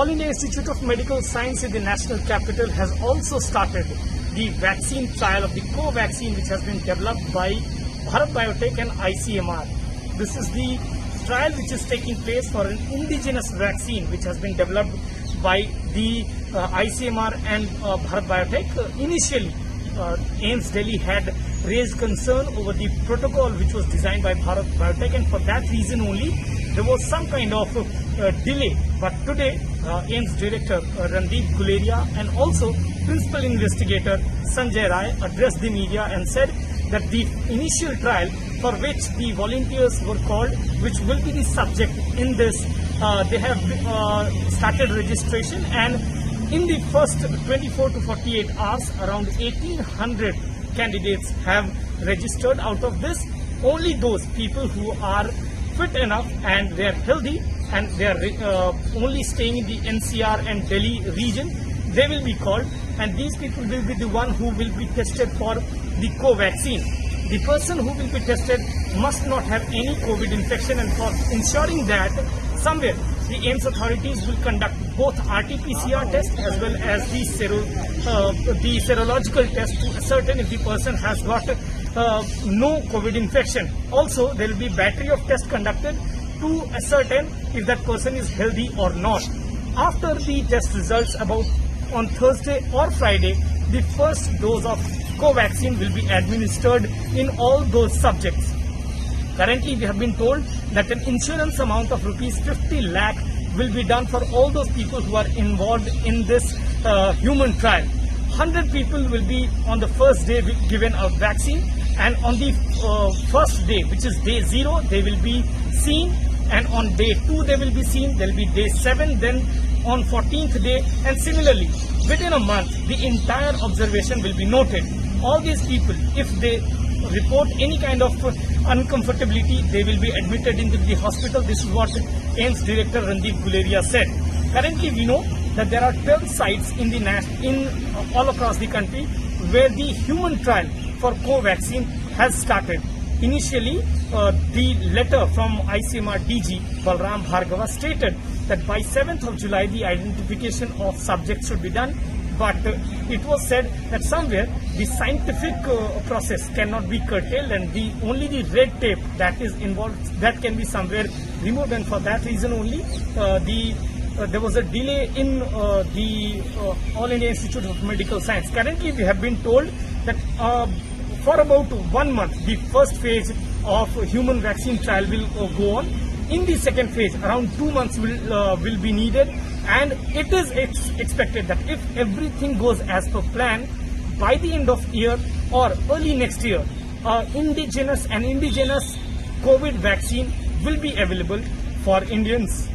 All India Institute of Medical Science in the national capital has also started the vaccine trial of the Covaxin, which has been developed by Bharat Biotech and ICMR. This is the trial which is taking place for an indigenous vaccine which has been developed by the ICMR and Bharat Biotech. Initially, AIIMS Delhi had raised concern over the protocol which was designed by Bharat Biotech, and for that reason only there was some kind of delay. But today, AIIMS Director Randeep Guleria and also Principal Investigator Sanjay Rai addressed the media and said that the initial trial for which the volunteers were called, which will be the subject in this, they have started registration, and in the first 24 to 48 hours, around 1800 candidates have registered. Out of this, only those people who are fit enough and they are healthy and they are only staying in the NCR and Delhi region, they will be called, and these people will be the one who will be tested for the Covaxin. The person who will be tested must not have any COVID infection, and for ensuring that, somewhere the AIIMS authorities will conduct both RT-PCR test as well as the serological test to ascertain if the person has got no COVID infection. Also, there will be battery of tests conducted to ascertain if that person is healthy or not. After the test results, about on Thursday or Friday, the first dose of Covaxin will be administered in all those subjects. Currently, we have been told that an insurance amount of rupees 50 lakh will be done for all those people who are involved in this human trial. 100 people will be on the first day given a vaccine, and on the first day, which is day 0, they will be seen, and on day 2 they will be seen, there will be day 7, then on 14th day, and similarly within a month the entire observation will be noted. All these people, if they report any kind of uncomfortability, they will be admitted into the hospital. This is what AIIMS Director Randeep Guleria said. Currently, we know that there are 12 sites in all across the country where the human trial for Covaxin has started. Initially, the letter from ICMR DG Balram Bhargava stated that by 7th of July the identification of subjects should be done. But it was said that somewhere the scientific process cannot be curtailed, and only the red tape that is involved, that can be somewhere removed, and for that reason only there was a delay in the All India Institute of Medical Science. Currently, we have been told that for about 1 month, the first phase of human vaccine trial will go on. In the second phase, around 2 months will be needed, and it is expected that if everything goes as per plan, by the end of year or early next year, indigenous COVID vaccine will be available for Indians.